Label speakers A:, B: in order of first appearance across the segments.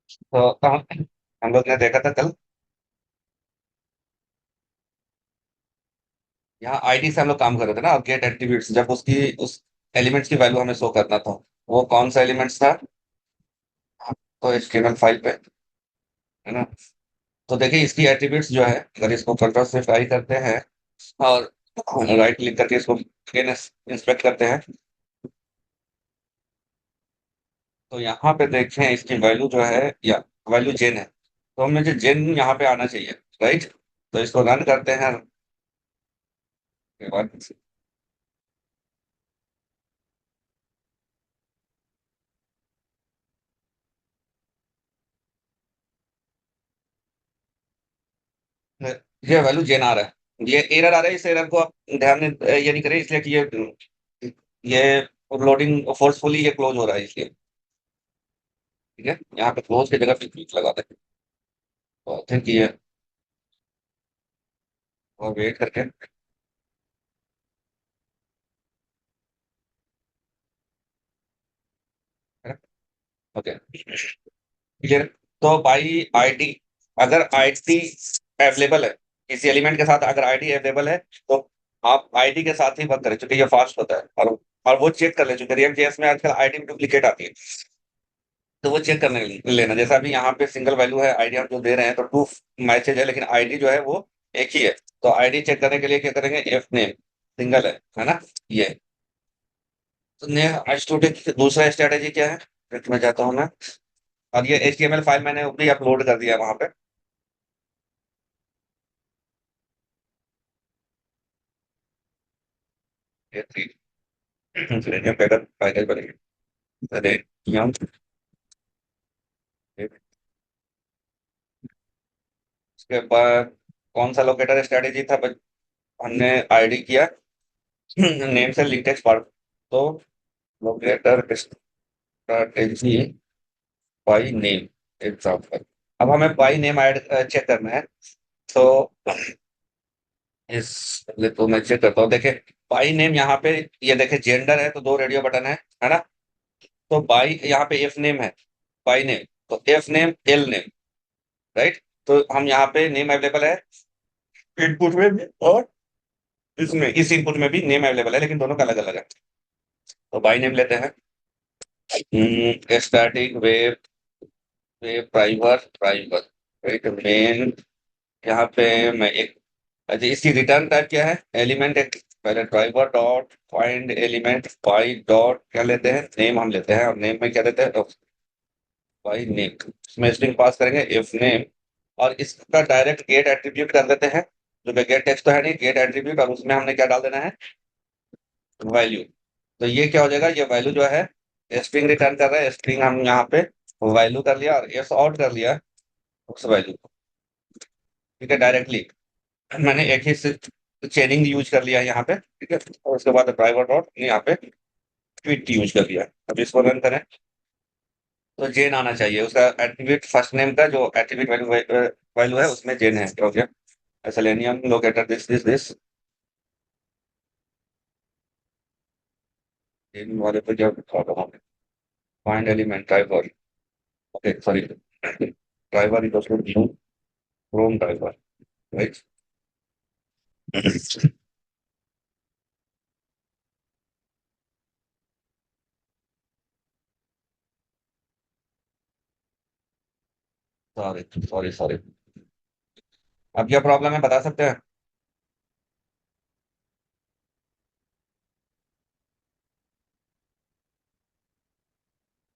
A: तो हम लोग ने देखा था कल, यहाँ आईडी से हम लोग काम कर रहे थे ना, अब गेट एट्रीब्यूट्स जब उसकी उस एलिमेंट्स की वैल्यू हमें शो करना था, वो कौन सा एलिमेंट्स था? तो एचटीएमएल फाइल पे, है ना? तो देखिए इसकी एट्रीब्यूट्स जो है, अगर इसको कंट्रोल से फ्राई करते हैं और राइट क्लिक करके इसको इंस्पेक्ट करते हैं, तो यहाँ पे देखें इसकी वैल्यू जो है, या वैल्यू जेन है, तो हमें जो जेन यहाँ पे आना चाहिए, राइट? तो इसको रन करते हैं के बाद, ये वैल्यू जेन आ रहा है, ये एरर आ रहा है। इस एरर को आप ध्यान ये नहीं करें, इसलिए कि ये लोडिंग फोर्सफुली ये क्लोज हो रहा है इसलिए। ठीक है, यहाँ पे क्लोज की जगह पे क्लिक लगा दें, तो थिंक ये, और वेट करके, ओके क्लियर। तो बाई आईडी, अगर आईडी अवेलेबल है, किसी एलिमेंट के साथ अगर आईडी अवेलेबल है, तो आप आईडी के साथ ही वर्क करें, क्योंकि ये फास्ट होता है। और वो चेक कर ले, चूंकि रिएक्ट जेएस में आजकल आईडी में डुप्लीकेट आती है, तो वो चेक करने लेना। जैसा अभी यहाँ पे सिंगल वैल्यू है, आईडी हम जो दे रहे हैं तो टू मैसेज है, लेकिन आईडी जो है वो एक ही है। तो आईडी चेक करने के लिए क्या करेंगे, एफ नेम सिंगल है ना? ये तो ने स्टूडेंट दूसरा स्ट्रेटेजी क्या है, फिर मैं जाता हूँ मैं, और ये HTML फाइल मैंने भी अपलोड कर दिया वहां पे। ये थ्री सेलेनियम पैटर्न पैकेज बनेगी। अरे यहाँ उसके बाद कौन सा लोकेटर स्ट्रेटेजी था हमने आईडी किया नेम से लिंक टेक्स्ट पार्ट, तो locator strategy by name example. अब हमें बाई नेम ऐड चेक करना है, तो इस पहले तो मैं चेक करता हूँ। देखे बाई नेम यहाँ पे, ये देखे जेंडर है तो दो रेडियो बटन है ना? तो बाई यहाँ पे एफ नेम है, बाई नेम, तो F name L name, right? तो हम यहाँ पे नेम अवेलेबल है इनपुट में भी, और इसमें इस इनपुट में भी नेम अवेलेबल है, लेकिन दोनों का अलग अलग है। तो बाई नेम लेते हैं, static web, web driver driver, right main. यहाँ पे मैं एक, अच्छा इसकी रिटर्न टाइप क्या है, एलिमेंट एक, पहले driver dot find element by dot क्या लेते हैं, नेम हम लेते हैं, और नेम में क्या देते हैं, बाई नेम। इसमें स्ट्रिंग पास करेंगे इफ नेम, और इसका डायरेक्ट गेट एट्रीब्यूट कर देते हैं, जो कि गेट टेक्स्ट तो है नहीं, गेट एट्रीब्यूट, और उसमें हमने क्या डाल देना है, वैल्यू। तो ये क्या हो जाएगा, ये वैल्यू जो है स्ट्रिंग रिटर्न कर रहा है, स्ट्रिंग हम यहाँ पे वैल्यू कर लिया और एस आउट कर लिया उस वैल्यू को। ठीक है, डायरेक्टली मैंने एक ही चेनिंग यूज कर लिया है यहाँ पे, ठीक है। और उसके बाद ड्राइवर डॉट यहाँ पे ट्वीट यूज कर लिया। अब इसको रन करें, तो जेन आना चाहिए उसका एट्रीब्यूट, फर्स्ट नेम का जो एट्रीब्यूट वैल्यू वैल्यू है उसमें जेन है, क्या हो गया, सेलेनियम लोकेटर दिस जेन वाले पे क्या find element driver, okay sorry, driver is also Chrome driver, right? Sorry sorry sorry, अब क्या प्रॉब्लम है बता सकते हैं?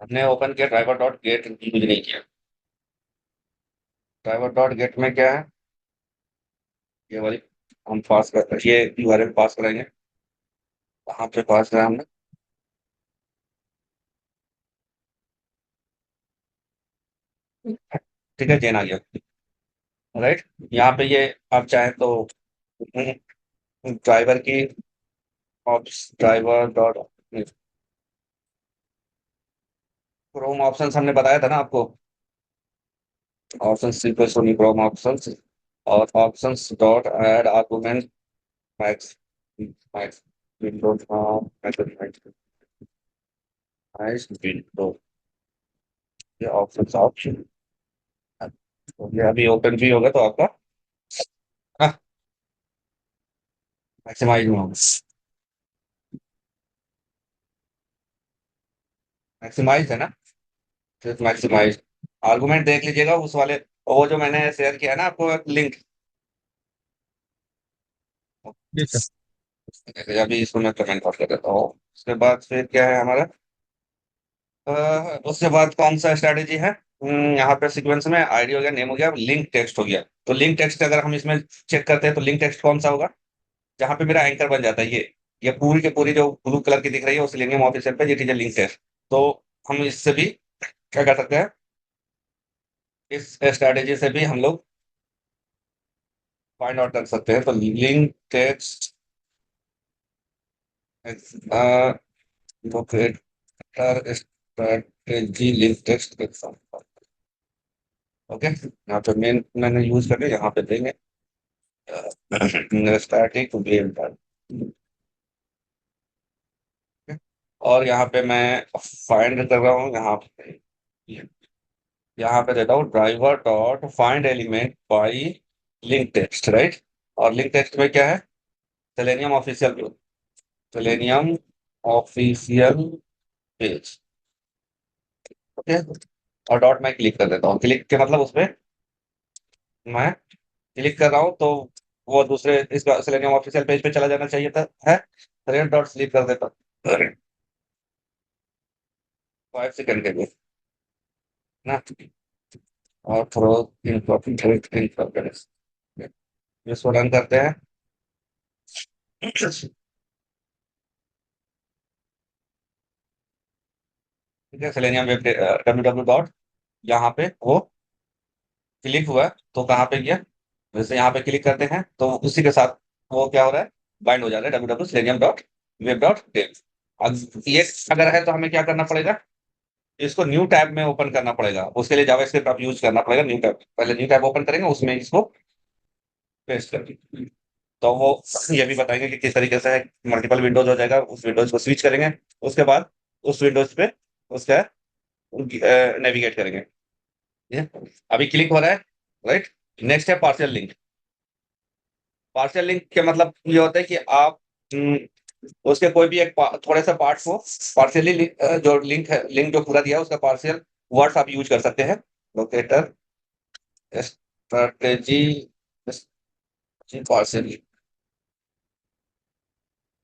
A: हमने ओपन किया ड्राइवर डॉट गेट, यूज नहीं किया। ड्राइवर डॉट गेट में क्या है, ये वाली हम पास कर, ये यूआरएल पास कराएंगे, कहाँ पे पास करा हमने, ठीक है जेन आ गया, राइट? यहाँ पे ये आप चाहें तो ड्राइवर की ड्राइवर डॉट क्रोम ऑप्शंस हमने बताया था ना आपको, ऑप्शन सीक्वेंस होनी क्रोम ऑप्शंस, और options dot add argument max max window method max window, ये ऑप्शंस ऑप्शन, तो ये अभी ओपन भी होगा तो आपका मैक्सिमाइज में होगा। मैक्सिमाइज है ना, सिर्फ मैक्सिमाइज। आर्गुमेंट देख लीजिएगा उस वाले, वो जो मैंने शेयर किया है ना आपको लिंक,
B: जी सर।
A: अभी इसको मैं कमेंट कर देता हूँ। उसके बाद फिर क्या है हमारा, उसके बाद कौन सा स्ट्रैटेजी है। यहाँ पे सीक्वेंस में आईडी हो गया, नेम हो गया, लिंक टेक्स्ट हो गया। तो लिंक टेक्स्ट अगर हम इसमें चेक करते हैं तो लिंक टेक्स्ट कौन सा होगा, जहाँ पे मेरा एंकर बन जाता है ये पूरी के पूरी जो ब्लू कलर की दिख रही है उस लिंक ऑफिशियल पे, ये चीजें लिंक टेक्स्ट। तो हम इससे भी क्या कर सकते हैं, इस स्ट्रैटेजी से भी हम लोग फाइंड आउट कर सकते हैं। तो link text strategy link text example. Okay, यहाँ पे मेन मैंने यूज करके यहाँ पे देंगे स्टैटिक वेव डाटा। और यहाँ पे मैं फाइंड कर रहा हूँ, यहाँ पे देता हूँ driver dot find element by link text, right. और लिंक टेक्स्ट में क्या है, selenium official, selenium official page. Okay, और डॉट मैं क्लिक कर देता हूँ, क्लिक के मतलब उसपे मैं क्लिक कर रहा हूँ तो वो दूसरे इस सेलेनियम ऑफिशियल पेज पे चला जाना चाहिए था, है। रेड डॉट स्लीप कर देता हूँ 5 सेकंड के लिए ना, और थ्रो इन इसको रन करते हैं। ठीक है, सेलेनियम वेब www डॉट, यहाँ पे वो क्लिक हुआ तो कहाँ पे गया, जैसे यहाँ पे क्लिक करते हैं तो उसी के साथ वो क्या हो रहा है, बाइंड हो जा रहा है www.selenium.web.dev। अब ये अगर है तो हमें क्या करना पड़ेगा, इसको न्यू टैब में ओपन करना पड़ेगा। उसके लिए जावास्क्रिप्ट आप यूज करना पड़ेगा। न्यू टैब, पहले न्यू टैब ओपन करेंगे, उसमें इसको पेस्ट करेंगे। तो वो ये भी बताएंगे कि किस तरीके से मल्टीपल विंडोज हो जाएगा, उस विंडोज को स्विच करेंगे, उसके बाद उस विंडोज पे उसका नेविगेट करेंगे। ये अभी क्लिक हो रहा है, राइट। नेक्स्ट है पार्शियल लिंक। पार्शियल लिंक के मतलब ये होता है कि आप उसके कोई भी एक थोड़े से पार्ट को पार्शियली, जो लिंक है, लिंक जो पूरा दिया है उसका पार्शियल वर्ड्स आप यूज कर सकते हैं। Locator strategy partial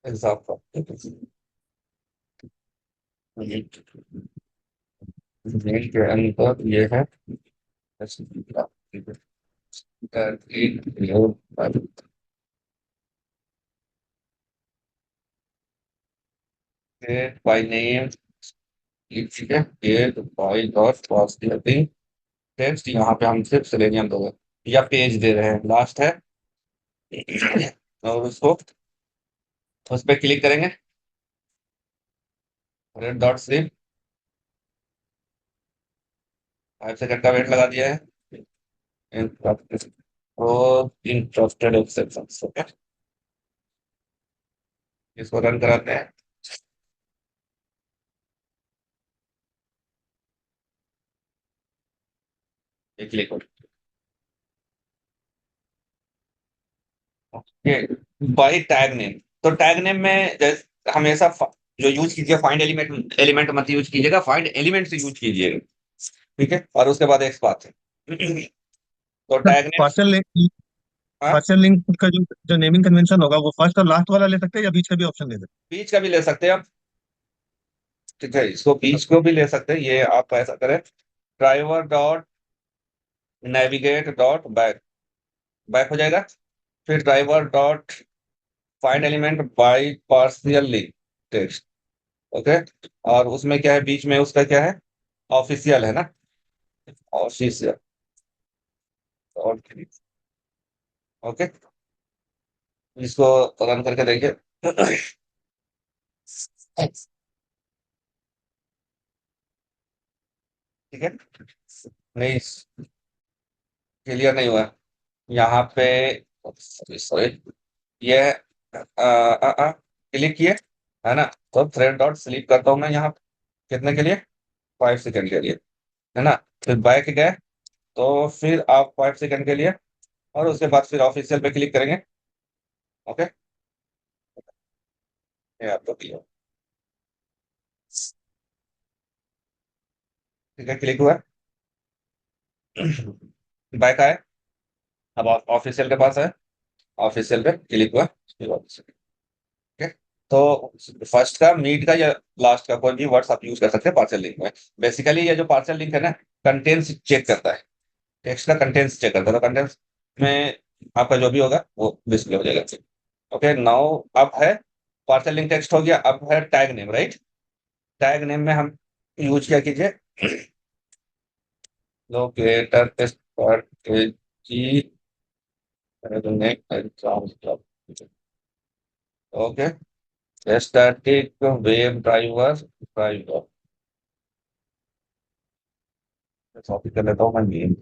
A: example, link के अंदर ये है बाय नेम, ठीक है। ये बाय डॉट पार्शियल टेक्स्ट, यहाँ पे हम सिर्फ सेलेनियम दोगे या पेज दे रहे हैं, लास्ट है। और उसको उस पर क्लिक करेंगे, रेड डॉट स्लिप, 5 सेकंड का वेट लगा दिया है। और इंटरप्टेड एक्सेप्शन, ओके, इसको रन कराते हैं। ये क्लिक हो, बाई टैग नेम। तो टैग नेम में जैसे हमेशा जो यूज कीजिए, फाइंड एलिमेंट, एलिमेंट मत यूज कीजिएगा, फाइंड एलिमेंट से यूज कीजिएगा। ठीक है, और उसके बाद एक बात है तो
B: sir
A: tag name,
B: partial link,
A: हाँ,
B: पार्शियल लिंक का जो जो नेमिंग कन्वेंशन होगा वो फर्स्ट और लास्ट वाला ले सकते हैं या बीच का भी ऑप्शन दे सकते
A: बीच का भी ले सकते हैं आप। ठीक है, इसको बीच को भी ले सकते हैं, ये आप ऐसा करें, driver dot navigate dot back, back हो जाएगा। फिर driver dot find element by partially text, okay. और उसमें क्या है, बीच में उसका क्या है, ऑफिशियल है ना, ऑफिशियल, ओके। इसको रन करके देखिए। ठीक है, नहीं, क्लियर नहीं हुआ यहाँ पे, सॉरी, ये क्लिक किए, है ना। तो थ्रेड डॉट स्लीप करता हूँ मैं यहाँ, कितने के लिए, 5 सेकंड के लिए, है ना। फिर बैक गए तो फिर आप 5 सेकंड के लिए, और उसके बाद फिर ऑफिशियल पे क्लिक करेंगे। ओके, ये आपको क्लियर। ठीक है, क्लिक हुआ। बैक आए। अब आप ऑफिशियल के पास है, ऑफिशियल पे क्लिक हुआ। ठीक है। तो फर्स्ट का, मीट का या लास्ट का कोई भी वर्ड्स आप यूज कर सकते हैं पार्शियल लिंक में। बेसिकली ये जो पार्शियल लिंक है ना, कंटेंट्स चेक करता है, टेक्स्ट का कंटेंट्स चेक करता है, तो कंटेंट्स में आपका जो भी होगा वो डिस्प्ले हो जाएगा। ओके, नाउ अब है पार्शियल लिंक टेक्स्ट हो गया, अब है tag name, right. Tag name में हम यूज क्या कीजिए, लोकेटर की okay, static web driver driver, copy कर लेता हूँ मैं गेम।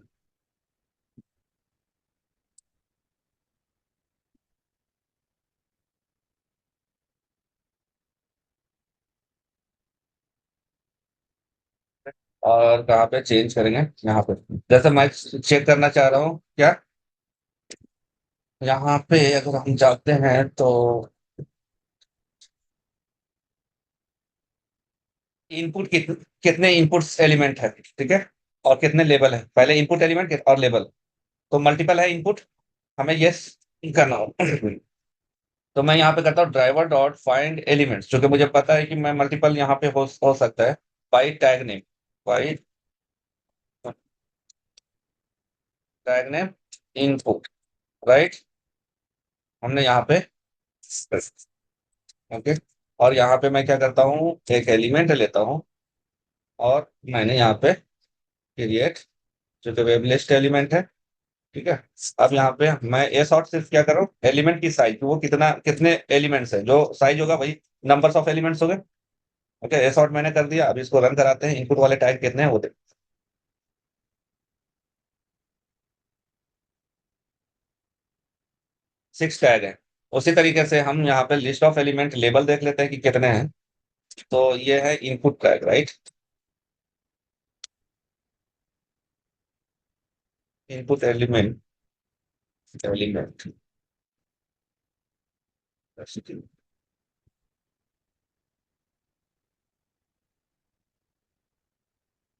A: और कहाँ पे चेंज करेंगे, यहाँ पे। जैसे मैं चेक करना चाह रहा हूँ क्या, यहाँ पे अगर हम जाते हैं तो इनपुट कितने इनपुट्स एलिमेंट है, ठीक है, और कितने लेबल है, पहले इनपुट एलिमेंट और लेबल। तो मल्टीपल है इनपुट, हमें यस करना हो। तो मैं यहाँ पे करता हूँ ड्राइवर डॉट फाइंड एलिमेंट्स, क्योंकि मुझे पता है कि मैं मल्टीपल यहाँ पे हो सकता है। By tag name, by tag name input, right. हमने यहाँ पे ओके, और यहाँ पे मैं क्या करता हूँ, एक एलिमेंट लेता हूँ, और मैंने यहाँ पे क्रिएट, जो कि वेब लिस्ट एलिमेंट है। ठीक है। अब यहाँ पे मैं ए सॉर्ट सिर्फ क्या करूँ, एलिमेंट की साइज, वो कितना, कितने एलिमेंट्स है, जो साइज होगा वही नंबर्स ऑफ एलिमेंट्स हो गए। ओके, ए सॉर्ट मैंने कर दिया। अब इसको रन कराते हैं, इनपुट वाले टैग कितने हैं वो देख। 6 टैग है। उसी तरीके से हम यहाँ पे लिस्ट ऑफ एलिमेंट लेबल देख लेते हैं कि कितने हैं। तो ये है input tag, right. Input element, element,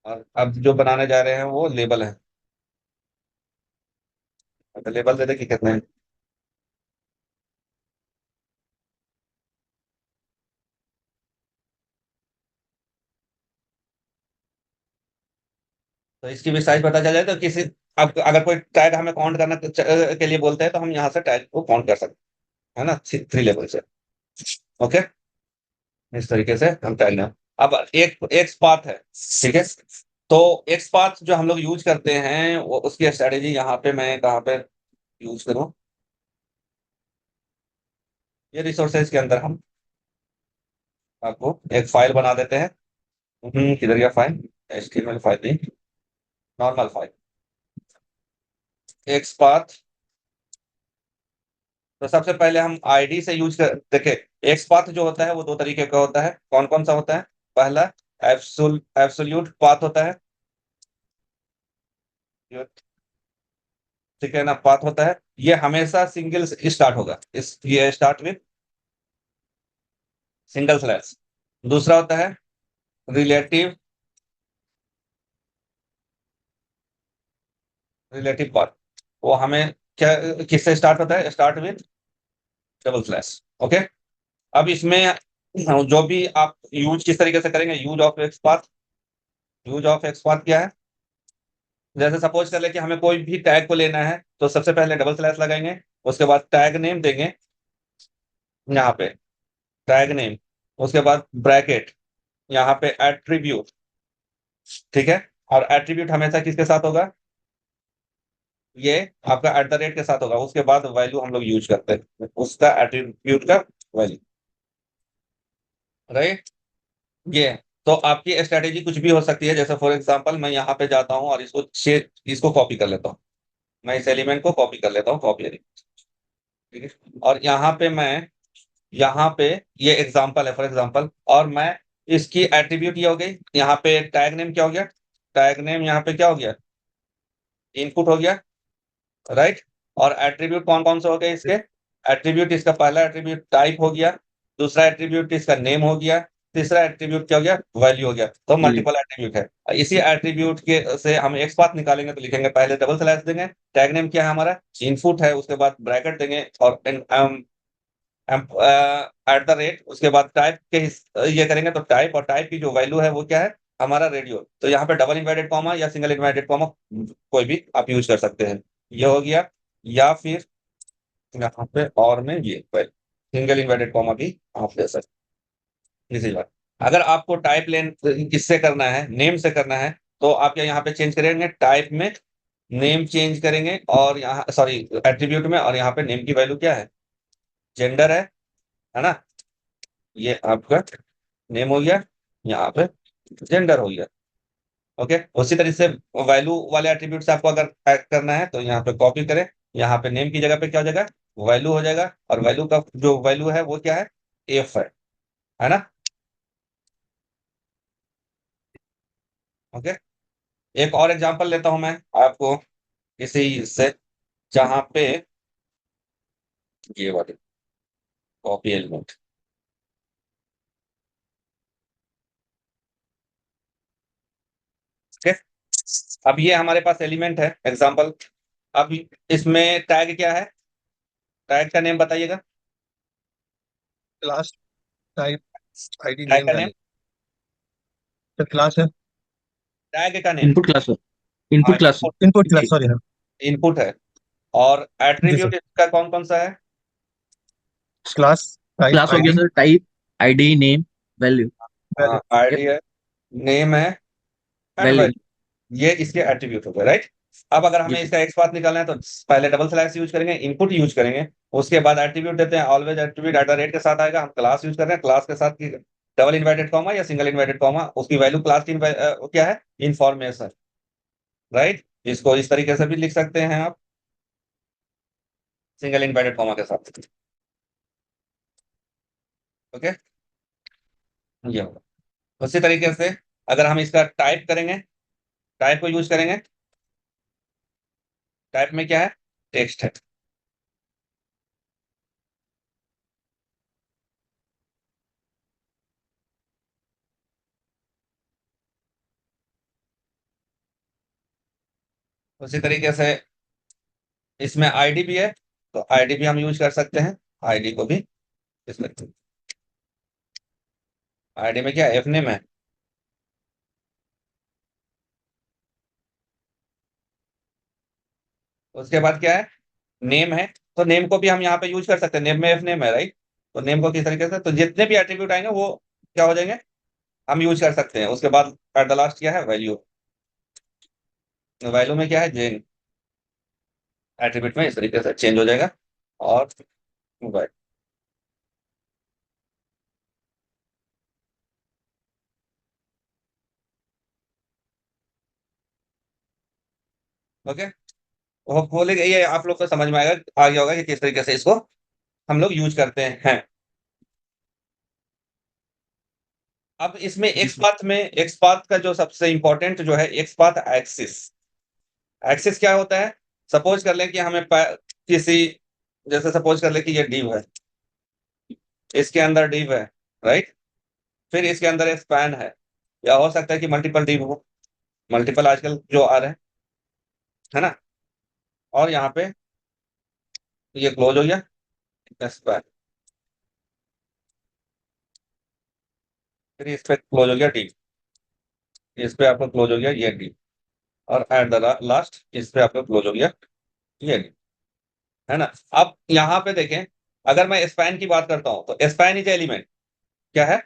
A: और अब जो बनाने जा रहे हैं वो लेबल है। तो लेबल दे दे कि कितने हैं। तो इसकी भी साइज पता चल जाए, तो किसी, अब अगर कोई टैग हमें काउंट करना के लिए बोलते हैं, तो हम यहाँ से टैग को काउंट कर सकते हैं, है ना, 3 लेवल से। ओके, इस तरीके से हम टैग ना। अब एक एक पाथ है, ठीक है। तो एक पाथ जो हम लोग यूज करते हैं, वो उसकी स्ट्रेटेजी यहाँ पे मैं कहाँ पे यूज करूँ, ये रिसोर्सेज के अंदर हम आपको एक फाइल बना देते हैं। किधर गया फाइल, एचटीएमएल फाइल नहीं, नॉर्मल फाइल, एक पाथ। तो सबसे पहले हम आईडी से यूज कर देखे। एक्स पाथ जो होता है वो दो तरीके का होता है, कौन कौन सा होता है। पहला एब्सोल्यूट पाथ होता है, ठीक है ना, पाथ होता है, ये हमेशा सिंगल से स्टार्ट होगा, इस ये स्टार्ट विद सिंगल स्लैश। दूसरा होता है रिलेटिव, रिलेटिव पाथ, वो हमें क्या, किससे स्टार्ट होता है, start with double slash. Okay. अब इसमें जो भी आप यूज किस तरीके से करेंगे, use of x path. Use of x path क्या है, जैसे सपोज कर ले कि हमें कोई भी टैग को लेना है, तो सबसे पहले डबल स्लैश लगाएंगे, उसके बाद टैग नेम देंगे, यहाँ पे टैग नेम, उसके बाद ब्रैकेट, यहाँ पे एट्रीब्यूट, ठीक है। और एट्रीब्यूट हमेशा किसके साथ होगा, ये आपका एट द रेट के साथ होगा, उसके बाद वैल्यू हम लोग यूज करते हैं, उसका एट्रीब्यूट का वैल्यू, राइट। ये है। तो आपकी स्ट्रेटेजी कुछ भी हो सकती है, जैसे फॉर एग्जांपल मैं यहाँ पे जाता हूँ और इसको कॉपी कर लेता हूँ, मैं इस एलिमेंट को कॉपी कर लेता हूँ, कॉपी, ठीक है। और यहाँ पे ये एग्जांपल है फॉर एग्जांपल, और मैं इसकी एट्रीब्यूट ये हो गई, यहाँ पे टैग नेम क्या हो गया, टैग नेम यहाँ पे क्या हो गया, इनपुट हो गया, राइट। और एट्रीब्यूट कौन कौन से हो गए इसके? एट्रीब्यूट, इसका पहला एट्रीब्यूट टाइप हो गया, दूसरा एट्रीब्यूट इसका नेम हो गया, तीसरा एट्रीब्यूट क्या हो गया? वैल्यू हो गया। तो
C: वैल्यू।
A: मल्टीपल एट्रीब्यूट है। इसी एट्रीब्यूट के से हम एक्स पाथ निकालेंगे तो लिखेंगे पहले डबल स्लैश देंगे, टैग नेम क्या है हमारा? इनपुट है, उसके बाद ब्रैकेट देंगे और एट द रेट, उसके बाद टाइप के ये करेंगे तो टाइप, और टाइप की जो वैल्यू है वो क्या है? हमारा रेडियो। तो यहाँ पे डबल इन्वर्टेड कॉमा या सिंगल इन्वर्टेड कॉमा कोई भी आप यूज कर सकते हैं। ये हो गया। या फिर यहाँ पे और में ये सिंगल इन्वर्टेड कॉमा भी आप ले सकते हैं। इसी बात, अगर आपको टाइप लेन किससे करना है? नेम से करना है, तो आप क्या यहाँ पे चेंज करेंगे? टाइप में नेम चेंज करेंगे, और यहाँ सॉरी एट्रीब्यूट में, और यहाँ पे नेम की वैल्यू क्या है? जेंडर है ना? ये आपका नेम हो गया, यहाँ पे जेंडर हो गया। ओके, उसी तरह से वैल्यू वाले एट्रीब्यूट से आपको अगर ऐड करना है तो यहाँ पे कॉपी करें, यहाँ पे नेम की जगह पे क्या हो जाएगा? वैल्यू हो जाएगा, और वैल्यू का जो वैल्यू है वो क्या है? एफ है ना? ओके, एक और एग्जांपल लेता हूं मैं आपको इसी से, जहां पे ये वाली कॉपी एलिमेंट। ओके, अब ये हमारे पास एलिमेंट है एग्जांपल। अब इसमें टैग क्या है? टैग का नेम बताइएगा।
B: Class, type, ID,
A: tag
B: name,
A: का नेम,
B: वैल्यू। तो क्लास है।
A: टैग का नेम।
C: इनपुट क्लास है।
A: हाँ,
C: इनपुट क्लास है।
B: इनपुट क्लास, सॉरी हाँ।
A: इनपुट है। और
B: जी सर।
A: एट्रीब्यूट इसका कौन कौन सा है?
B: क्लास, टाइप,
C: क्लास हो गया
B: ID,
C: sir, type, ID, name, value.
B: Value.
A: ID है, नेम है, एंड
C: वैल्यू।
A: वैल्यू। ये इसके एट्रीब्यूट हो गए, राइट। अब अगर
C: जी
A: हमें
C: सर।
A: इसका एक्स पाथ निकालना है तो पहले डबल स्लैश यूज करेंगे, इनपुट यूज करेंगे, उसके बाद एट्रीब्यूट देते हैं। Always attribute at the rate के साथ आएगा। हम क्लास यूज कर रहे हैं, क्लास के साथ डबल इन्वर्टेड कॉमा या सिंगल इन्वर्टेड कॉमा, उसकी वैल्यू क्लास की क्या है? Information, right. इसको इस तरीके से भी लिख सकते हैं आप, सिंगल इन्वर्टेड कॉमा के साथ। ओके, ये होगा। उसी तरीके से अगर हम इसका टाइप करेंगे, टाइप को यूज करेंगे, टाइप में क्या है? टेक्स्ट है। उसी तरीके से इसमें आईडी भी है, तो आईडी भी हम यूज कर सकते हैं। आईडी को भी इसमें, आईडी में क्या एफ नेम है। उसके बाद क्या है? नेम है। तो नेम को भी हम यहाँ पे यूज कर सकते हैं, नेम में एफ नेम है, राइट। तो नेम को किस तरीके से, तो जितने भी एट्रीब्यूट आएंगे वो क्या हो जाएंगे? हम यूज कर सकते हैं। उसके बाद एट द लास्ट क्या है? वैल्यू। वैल्यू में क्या है? जेन। एट्रीब्यूट में इस तरीके से चेंज हो जाएगा। और ओके, होपफुली ये आप लोग को समझ में आएगा, आ गया होगा कि किस तरीके से इसको हम लोग यूज करते हैं। अब इसमें
C: जी
A: एक्स
C: सर।
A: पाथ में, एक्स पाथ का जो सबसे इंपॉर्टेंट जो है एक्स पाथ एक्सिस। एक्सिस क्या होता है? सपोज कर लें कि हमें किसी, जैसे सपोज कर लें कि ये डिव है, इसके अंदर डिव है, राइट। फिर इसके अंदर एक स्पैन है, या हो सकता है कि मल्टीपल डिव हो, मल्टीपल आजकल जो आ रहे हैं, है ना। और यहाँ पे ये क्लोज हो गया स्पैन, फिर इस पे क्लोज हो गया डिव, इस पे आपका क्लोज हो गया ये डिव, और एट द लास्ट इस पे आपका क्लोज हो गया ये डिव, है ना। अब यहाँ पे देखें, अगर मैं स्पैन की बात करता हूं तो स्पैन इज एलिमेंट, क्या है?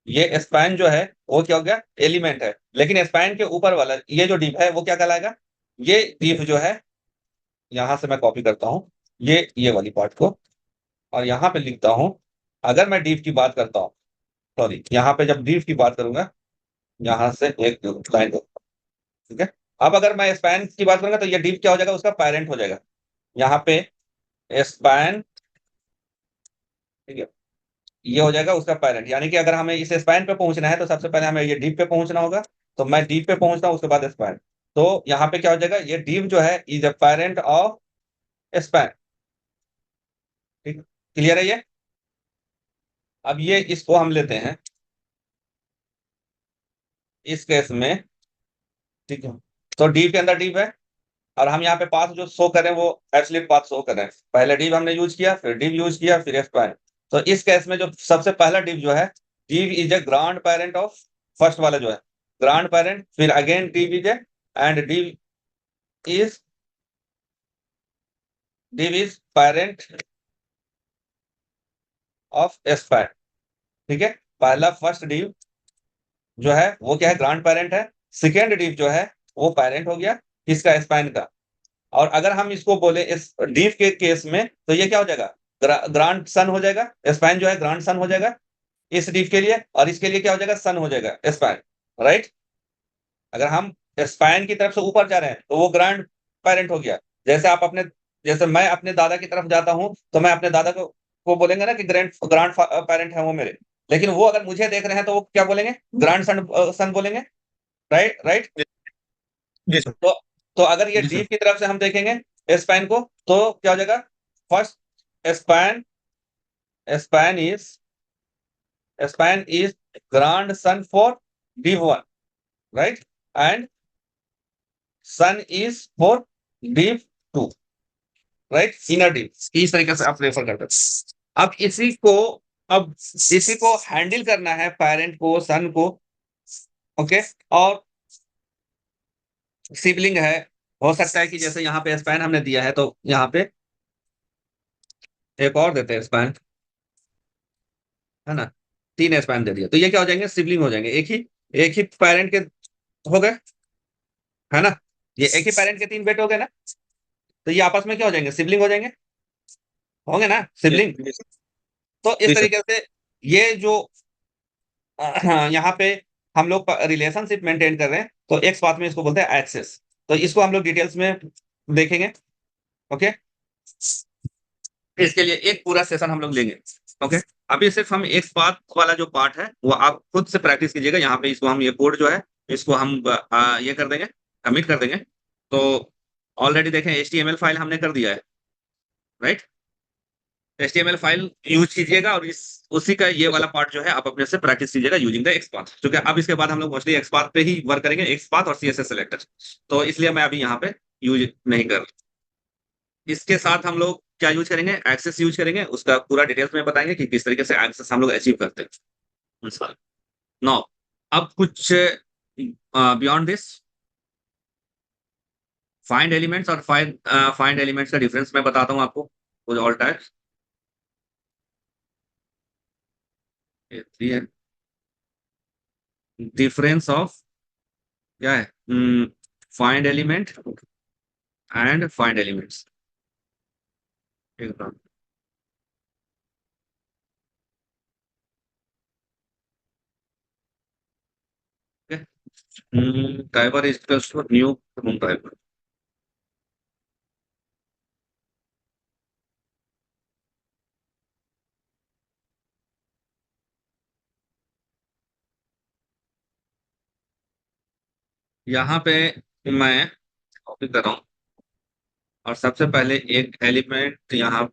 A: ये स्पैन जो है वो क्या हो गया? एलिमेंट है। लेकिन स्पैन के ऊपर वाला ये जो डिव है वो क्या कहलाएगा? ये डिव जो है, यहां से मैं कॉपी करता हूं ये वाली पार्ट को, और यहां पे लिखता हूं। अगर मैं डिव की बात करता हूं, सॉरी, यहाँ पे जब डिव की बात करूंगा, यहां से एक लाइन, ठीक है। अब अगर मैं स्पैन की बात करूंगा तो ये डिव क्या हो जाएगा? उसका पेरेंट हो जाएगा। यहाँ पे स्पैन, ठीक है, ये हो जाएगा उसका पेरेंट। यानी कि अगर हमें इस स्पैन पे पहुंचना है तो सबसे पहले हमें ये डीप पे पहुंचना होगा। तो मैं डीप पे पहुंचता हूँ, उसके बाद स्पैन। तो यहाँ पे क्या हो जाएगा, ये div जो है is a parent of span। ठीक, क्लियर है ये। अब ये इसको हम लेते हैं इस केस में, ठीक है। तो div के अंदर div है, और हम यहाँ पे पाथ जो शो करें वो एब्सोल्यूट पाथ शो करें। पहले div हमने यूज किया, फिर div यूज किया, फिर span। तो इस केस में जो सबसे पहला div जो है, div is a grand parent of first वाला जो है, ग्रांड पेरेंट, फिर again div is a, and is div is parent of span। ठीक है, पहला फर्स्ट div जो है वो क्या है, ग्रांड पेरेंट है। सेकेंड div जो है वो पेरेंट हो गया किसका, span का। और अगर हम इसको बोले इस div के केस में, तो ये क्या हो जाएगा, ग्रांड सन हो जाएगा। स्पैन जो है ग्रांड सन हो जाएगा इस div के लिए, और इसके लिए क्या हो जाएगा, सन हो जाएगा स्पैन, राइट। अगर हम स्पैन की तरफ से ऊपर जा रहे हैं तो वो ग्रांड पेरेंट हो गया। जैसे आप अपने, जैसे मैं अपने दादा की तरफ जाता हूं, तो मैं अपने दादा को बोलेंगे ना कि ग्रैंड ग्रांड पेरेंट है वो मेरे। लेकिन वो अगर मुझे देख रहे हैं तो वो क्या बोलेंगे, ग्रांड सन सन बोलेंगे, राइट राइट।
B: जी सर।
A: तो तो अगर ये
C: जी
A: div
C: सर।
A: की तरफ से हम देखेंगे स्पैन को, तो क्या हो जाएगा, first span, span is span is grandson for div1, right? And son is for div2, right? inner div, इस तरीके से आप रेफर करते हैं। अब इसी को हैंडल करना है पेरेंट को, सन को, ओके। और सिबलिंग है, हो सकता है कि जैसे यहाँ पे स्पैन हमने दिया है, तो यहाँ पे एक और देते हैं स्पैन, है ना। 3 स्पैन दे दिया, तो ये क्या हो जाएंगे, सिबलिंग हो जाएंगे, एक ही पेरेंट के हो गए, है ना। ये एक ही पेरेंट के 3 बेटे हो गए ना, तो ये आपस में क्या हो जाएंगे, सिबलिंग हो जाएंगे, होंगे ना सिबलिंग।
B: जी सर।
A: तो इस
B: जी सर।
A: तरीके से ये जो यहाँ पे हम लोग रिलेशनशिप मेंटेन कर रहे हैं, तो एक बात में इसको बोलते हैं एक्सेस। तो इसको हम लोग डिटेल्स में देखेंगे, ओके। इसके लिए एक पूरा सेशन हम लोग लेंगे, ओके। अभी सिर्फ हम एक बात वाला जो पार्ट है वो आप खुद से प्रैक्टिस कीजिएगा। यहाँ पे इसको हम, ये कोड जो है इसको हम ये कर देंगे, कमिट कर देंगे। तो ऑलरेडी देखें HTML फाइल हमने कर दिया है, राइट। HTML फाइल यूज कीजिएगा, और इस उसी का ये वाला पार्ट जो है आप अपने से प्रैक्टिस कीजिएगा यूजिंग द XPath, क्योंकि अब इसके बाद हम लोग मोस्टली XPath पे ही वर्क करेंगे, XPath और CSS सेलेक्टर। तो इसलिए मैं अभी यहाँ पे यूज नहीं कर रहा। इसके साथ हम लोग क्या यूज करेंगे, एक्सेस यूज करेंगे, उसका पूरा डिटेल्स में बताएंगे कि किस तरीके से एक्सेस हम लोग अचीव करते हैं। नाउ अब कुछ बियॉन्ड दिस, फाइंड एलिमेंट्स और फाइंड एलिमेंट्स का डिफरेंस मैं बताता हूँ आपको, कुछ ऑल टाइप्स है। डिफरेंस ऑफ क्या है, find element and find elements, एकदम। Driver is equals to new driver. यहाँ पे मैं कॉपी कर रहा हूँ, और सबसे पहले एक एलिमेंट यहाँ,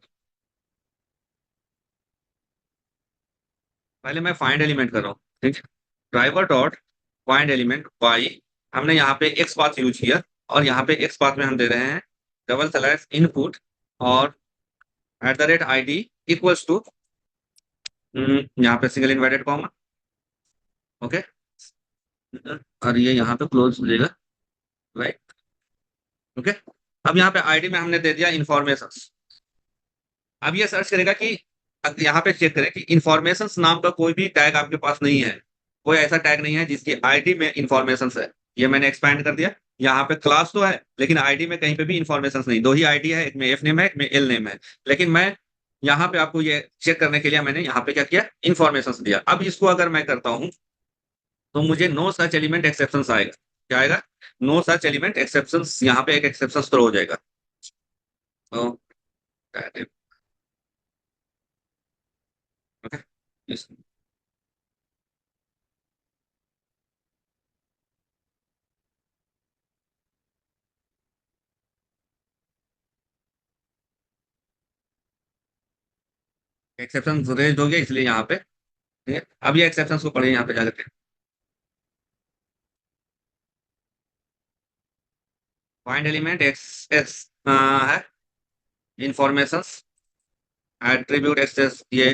A: पहले मैं फाइंड एलिमेंट कर रहा हूँ, ठीक है। Driver dot find element by, हमने यहाँ पे एक्स पाथ यूज किया, और यहाँ पे एक्स पाथ में हम दे रहे हैं डबल स्लैश इनपुट, और @id इक्वल्स टू, यहाँ पे सिंगल इन्वर्टेड कॉमा, ओके। और ये यहाँ पे क्लोज हो जाएगा, राइट, ओके। अब यहाँ पे आईडी में हमने दे दिया इंफॉर्मेशन। अब ये सर्च करेगा कि, अब यहाँ पे चेक करें कि इंफॉर्मेशन नाम का कोई भी टैग आपके पास नहीं है, कोई ऐसा टैग नहीं है जिसकी आईडी में इंफॉर्मेशन है। ये मैंने एक्सपैंड कर दिया, यहाँ पे क्लास तो है लेकिन आईडी में कहीं पे भी इंफॉर्मेशन नहीं। 2 ही आईडी है, एक में एफ नेम है, एक में एल नेम है। लेकिन मैं यहाँ पे आपको ये चेक करने के लिए मैंने यहाँ पे क्या किया, इंफॉर्मेशन दिया। अब इसको अगर मैं करता हूँ तो मुझे नो सच एलिमेंट एक्सेप्शन आएगा। क्या आएगा, नो सच एलिमेंट एक्सेप्शन, यहाँ पे एक एक्सेप्शन थ्रो हो जाएगा। ओके, एक्सेप्शन रेज हो गया इसलिए यहाँ पे, ठीक है। अब ये एक्सेप्शन को पढ़े यहाँ पे जाकर, फाइंड एलिमेंट एक्स एक्स है, इंफॉर्मेशंस, एट्रीब्यूट एक्सेस ये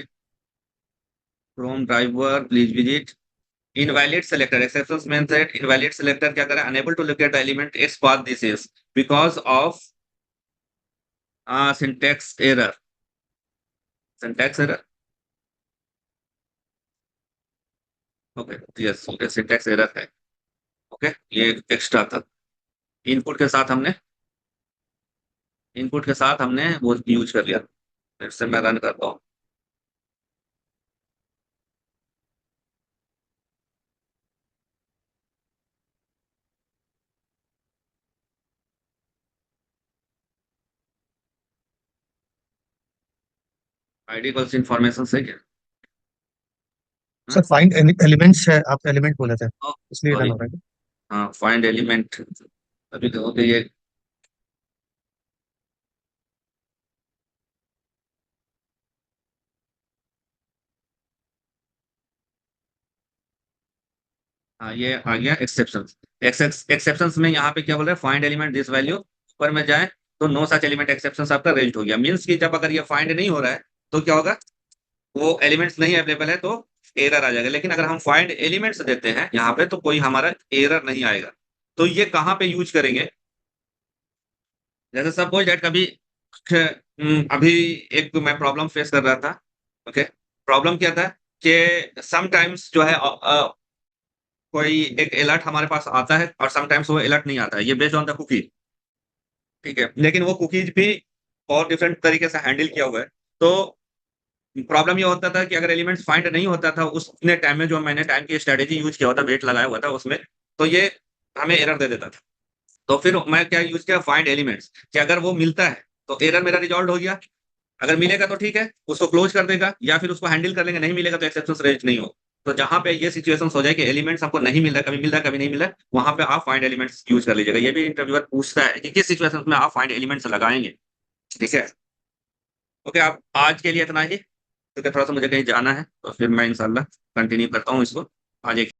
A: from driver please visit, invalid selector exceptions means that invalid selector क्या करे, unable to locate the element x path this is because of syntax error, okay yes syntax error है, okay ये extra था। Input के साथ हमने वो use कर लिया। फिर से मैं रन करता हूँ। आईडी कॉल्स इन्फॉर्मेशन से क्या,
B: सर फाइंड एलिमेंट्स है, आप एलिमेंट बोले थे इसलिए रन
A: सॉरी,
B: हो रहा है।
A: हाँ फाइंड एलिमेंट, अभी तो ओके ये हाँ ये आ गया एक्सेप्शन। एक्सेप्शंस में यहाँ पे क्या बोल रहा है, फाइंड एलिमेंट दिस वैल्यू, ऊपर में जाए तो नो सच एलिमेंट एक्सेप्शन आपका रेज्ड हो गया। मीन्स कि जब अगर ये फाइंड नहीं हो रहा है तो क्या होगा, वो एलिमेंट्स नहीं अवेलेबल है तो एरर आ जाएगा। लेकिन अगर हम फाइंड एलिमेंट्स देते हैं यहाँ पे तो कोई हमारा एरर नहीं आएगा। तो ये कहाँ पे यूज करेंगे, जैसे सपोज दैट कभी अभी एक मैं प्रॉब्लम फेस कर रहा था, ओके। प्रॉब्लम क्या था कि समटाइम्स जो है कोई एक अलर्ट हमारे पास आता है और समटाइम्स वो अलर्ट नहीं आता है, ये बेस्ड ऑन द कुकी, ठीक है। लेकिन वो कुकीज भी और डिफरेंट तरीके से हैंडल किया हुआ है। तो प्रॉब्लम ये होता था कि अगर एलिमेंट्स फाइंड नहीं होता था उसने टाइम में, जो मैंने टाइम की स्ट्रेटेजी यूज किया हुआ था, वेट लगाया हुआ था उसमें, तो ये हमें एरर दे देता था। तो फिर मैं क्या यूज किया, फाइंड एलिमेंट्स, कि अगर वो मिलता है तो एरर मेरा रिजॉल्व हो गया, अगर मिलेगा तो ठीक है उसको क्लोज कर देगा या फिर उसको हैंडल कर लेंगे, नहीं मिलेगा तो एक्सेप्शन रेज नहीं हो। तो जहां पे ये सिचुएशन हो जाए कि एलिमेंट्स हमको नहीं मिल रहा, कभी मिल रहा कभी नहीं मिल रहा, वहां पे आप फाइंड एलिमेंट्स यूज कर लीजिएगा। ये भी इंटरव्यूअर पूछता है कि किस सिचुएशन में आप फाइंड एलिमेंट्स लगाएंगे, ठीक है। ओके, आप आज के लिए इतना ही, क्योंकि थोड़ा सा मुझे कहीं जाना है, तो फिर मैं इंशाल्लाह कंटिन्यू करता हूँ इसको आज एक